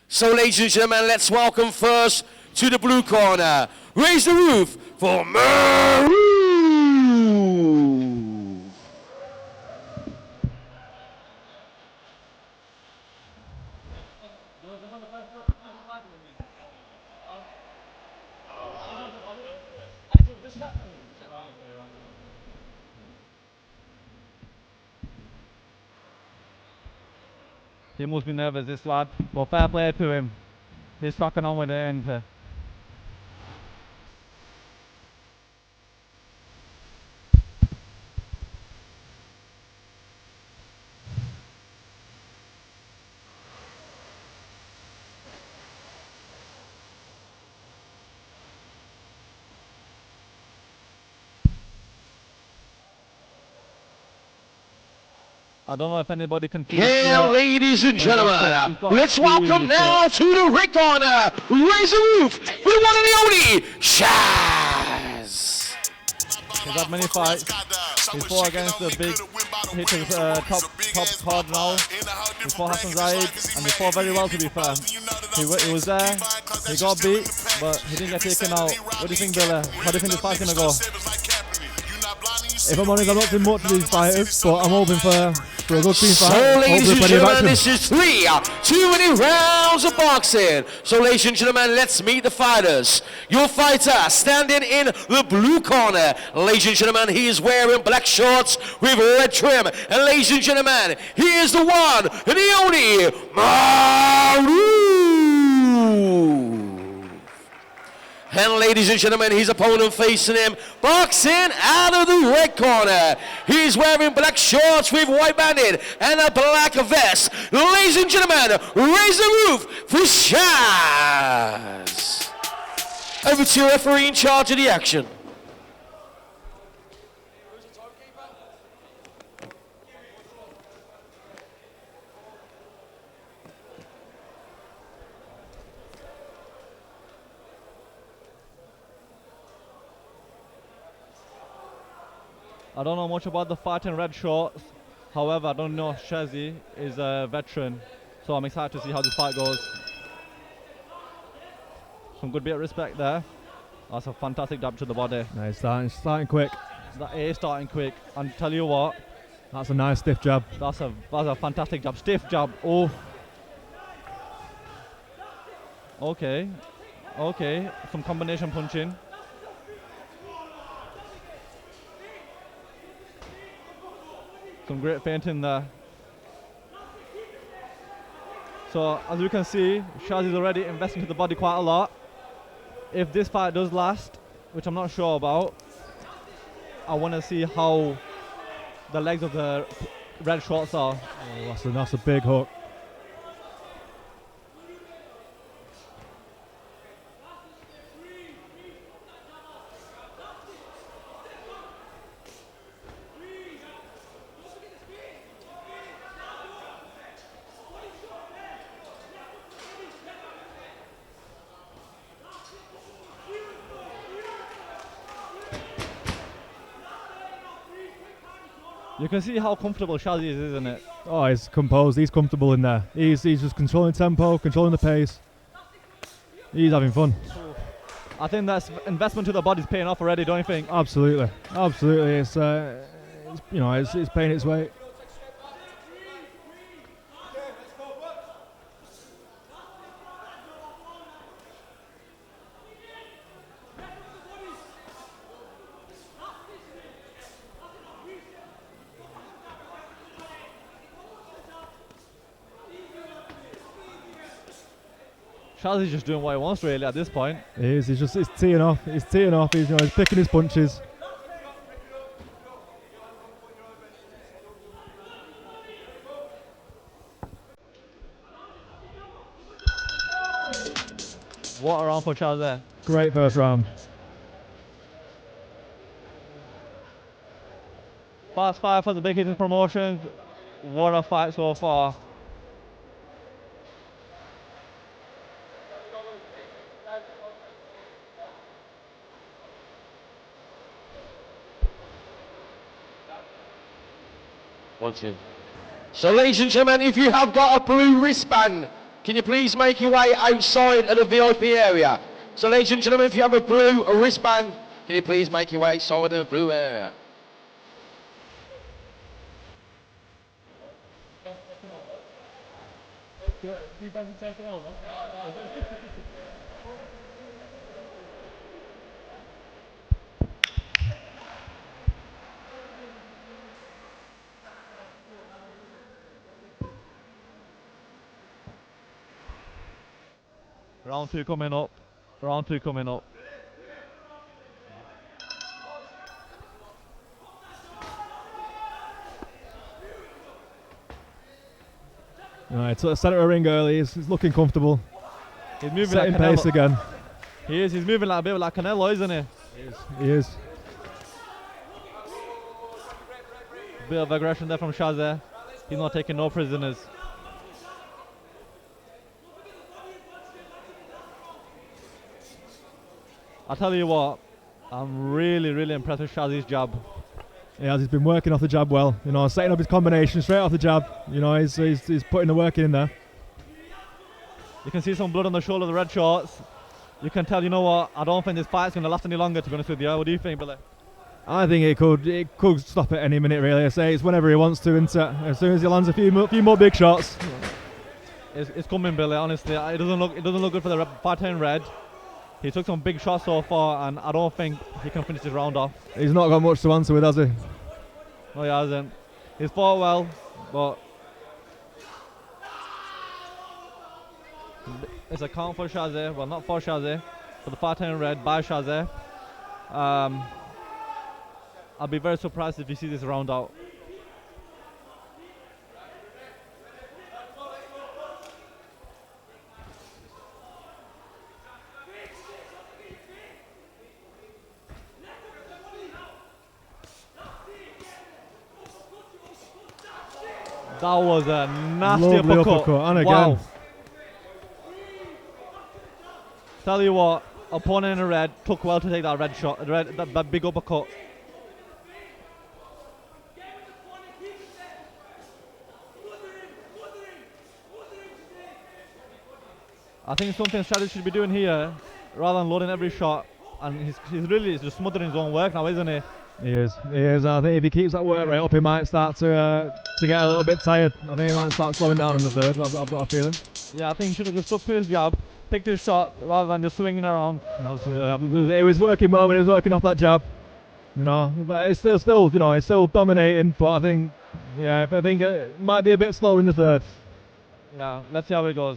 So, ladies and gentlemen, let's welcome first to the blue corner. Raise the roof for Maroof. He must be nervous, this lad, but fair play to him. He's cracking on with it, ain't he? I don't know if anybody can see Yeah, ladies and gentlemen, let's welcome now to the red corner. Raise the roof for the one and the only Shaz. He's had many fights. He fought against the big hitters, top card now. He fought Hassan Zaid, and he fought very well, to be fair. He was there, he got beat, but he didn't get taken out. What do you think, Billy? How do you think this fight's gonna go? If I'm honest, I'm not too much of these fighters, but I'm hoping for a good team fight. So, ladies and gentlemen, this is too many rounds of boxing. So, ladies and gentlemen, let's meet the fighters. Your fighter standing in the blue corner. Ladies and gentlemen, he is wearing black shorts with red trim. And ladies and gentlemen, he is the one and the only Maroof. And ladies and gentlemen, his opponent facing him, boxing out of the red corner. He's wearing black shorts with white banding and a black vest. Ladies and gentlemen, raise the roof for Shaz. Over to your referee in charge of the action. I don't know much about the fight in red shorts. However, I don't know if Shazzy is a veteran, so I'm excited to see how this fight goes. Some good bit of respect there. That's a fantastic jab to the body. Nice, starting quick. That is starting quick. And tell you what, That's a nice stiff jab. that's a fantastic jab. Stiff jab. Oh. Okay. Okay. Some combination punching. Some great feinting there. So as you can see, Shaz is already investing to the body quite a lot. If this fight does last, which I'm not sure about, I want to see how the legs of the red shorts are. Oh, that's a big hook. You can see how comfortable Shaz is, isn't it? Oh, he's composed. He's comfortable in there. He's just controlling tempo, controlling the pace. He's having fun. I think that investment to the body's paying off already, don't you think? Absolutely, absolutely. It's you know, it's paying its weight. Shaz is just doing what he wants really at this point. He is. He's teeing off. He's teeing off. He's picking his punches. What a round for Shaz there. Great first round. Fast five for the Big Hitters Promotions. What a fight so far. So, ladies and gentlemen, if you have got a blue wristband, Can you please make your way outside of the VIP area? So ladies and gentlemen, if you have a blue wristband, can you please make your way outside of the blue area? Round 2 coming up. Round 2 coming up. Right, so set it a ring early. He's looking comfortable. He's moving Setting like Canelo. pace again. He is. He's moving like a bit like Canelo, isn't he? He is. Bit of aggression there from Shazzy. He's not taking no prisoners. I tell you what, I'm really impressed with Shazzy's jab. Yeah, he's been working off the jab well. You know, setting up his combination straight off the jab. You know, he's putting the work in there. You can see some blood on the shoulder of the red shorts. You can tell, you know what, I don't think this fight's going to last any longer, to be honest with you. What do you think, Billy? I think it could stop at any minute, really. I say it's whenever he wants to, isn't it? As soon as he lands a few more big shots. It's coming, Billy, honestly. It doesn't look good for the fighter in red. He took some big shots so far, and I don't think he can finish this round off. He's not got much to answer with, has he? No, he hasn't. He's fought well, but it's a count for Shazzy. Well, not for Shazzy, for the fighter in red by Shazzy. I'll be very surprised if you see this round out. That was a nasty uppercut. And again. Wow. Tell you what, opponent in red took well to take that red shot, that big uppercut. I think something Shazzy should be doing here, rather than loading every shot, and he's really just smothering his own work now, isn't he? He is. I think if he keeps that work rate up, he might start to get a little bit tired. I think he might start slowing down in the third. I've got a feeling. Yeah, I think he should have just stuck to his jab, picked his shot, rather than just swinging around. It was working well when he was working off that jab. You know, but it's still, you know, it's still dominating. But I think it might be a bit slower in the third. Yeah, let's see how it goes.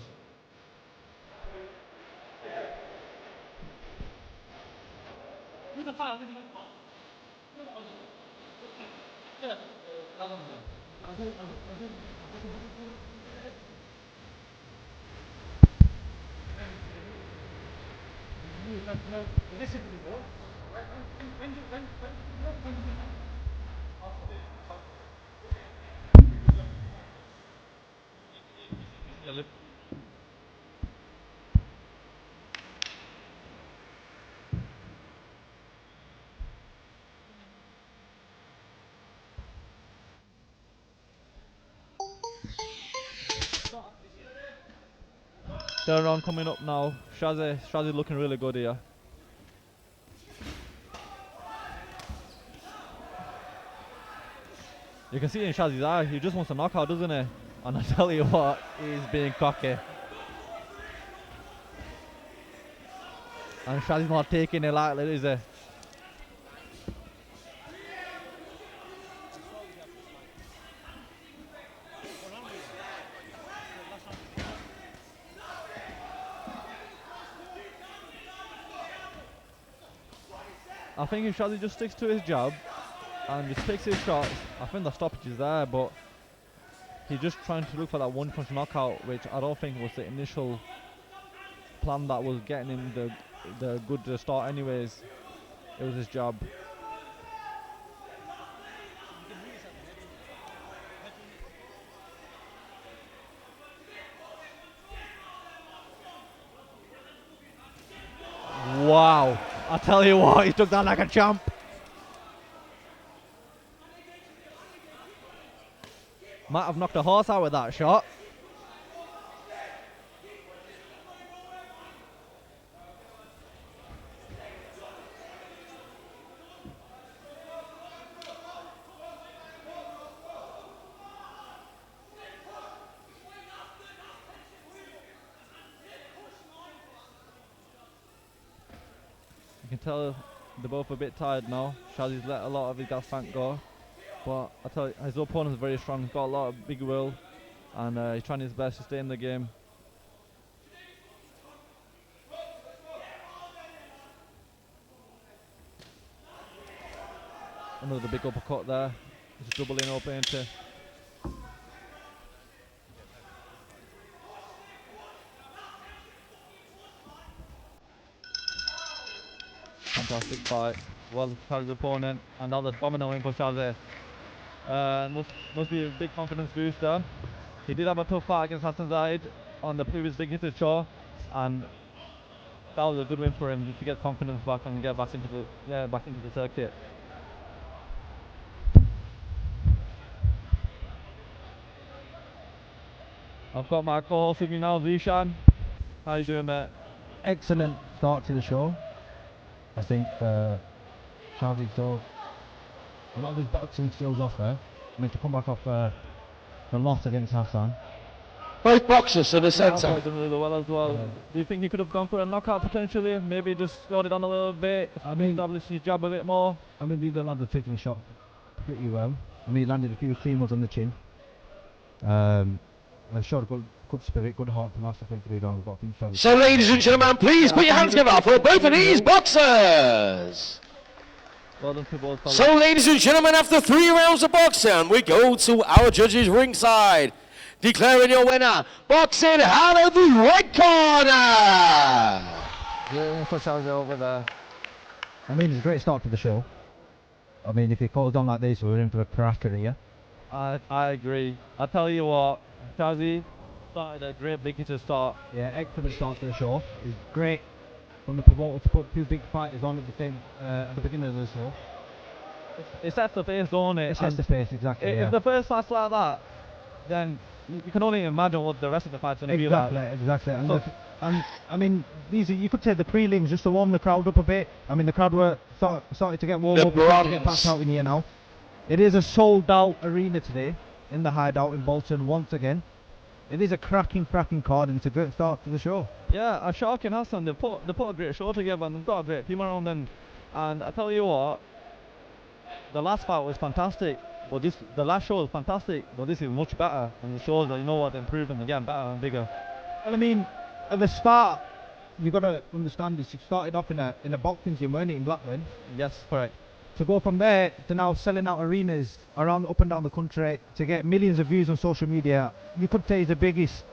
Third round coming up now. Shazzy looking really good here. You can see in Shazzy's eye, he just wants a knockout, doesn't he? And I tell you what, he's being cocky. And Shazzy's not taking it lightly, is he? I think if Shazzy just sticks to his jab and just takes his shots, I think the stoppage is there, but he's just trying to look for that one punch knockout, which I don't think was the initial plan that was getting him the good start anyways. It was his jab. Wow, I tell you what, he took that like a champ. Might have knocked a horse out with that shot. You can tell they're both a bit tired now. Shazzy's let a lot of his gas tank go, but I tell you, his opponent's very strong. He's got a lot of big will, and he's trying his best to stay in the game. Another big uppercut there. Just doubling up into. Fantastic fight. Well for his opponent, and now the domino in for Shazzy. Must be a big confidence booster. He did have a tough fight against Hassan Zaid on the previous Big Hitter show, and that was a good win for him to get confidence back and get back into the circuit. I've got my co-host with me now, Zishan. How you doing, mate? Excellent start to the show. I think Shazzy showed a lot of his boxing skills off there. I mean, to come back off the loss against Hassan. Both boxers in the centre. Done really well as well. Do you think he could have gone for a knockout potentially? Maybe just slowed it on a little bit. I mean, establish his jab a bit more. I mean, these lads are taking the shot pretty well. I mean, he landed a few clean ones on the chin. They've showed good spirit, good heart from us. I think they don't got things. So, ladies and gentlemen, please put your hands together for both of these boxers. Well done to both fellas. So, ladies and gentlemen, after 3 rounds of boxing, we go to our judges' ringside. Declaring your winner, boxing out of the red corner. Yeah, push over there. I mean, it's a great start to the show. I mean, if he calls on like this, we're in for a cracker here. I agree. I tell you what, Shazzy started a great big to start. Yeah, excellent start to the show. It's great from the promoter to put 2 big fighters on at the beginning of the show. It sets the pace, don't it? It sets the pace, exactly. If the first fight's like that, then you can only imagine what the rest of the fight's going to be like. Exactly. And I mean, you could say the prelims just to warm the crowd up a bit. I mean, the crowd were started to get warm up, to get passed out in here now. It is a sold out arena today in the Hideout in Bolton once again. It is a cracking card, and it's a great start to the show. Yeah, a Shark and Hassan, they put a great show together, and they've got a great team around them. And I tell you what, the last fight was fantastic. But the last show was fantastic, but this is much better, and it shows that you know what, they're improving, they're getting better and bigger. Well, I mean, at the start, you've got to understand this. You started off in a boxing gym, weren't it, in Blackburn? Yes, correct. To go from there to now selling out arenas up and down the country to get millions of views on social media, you could say he's the biggest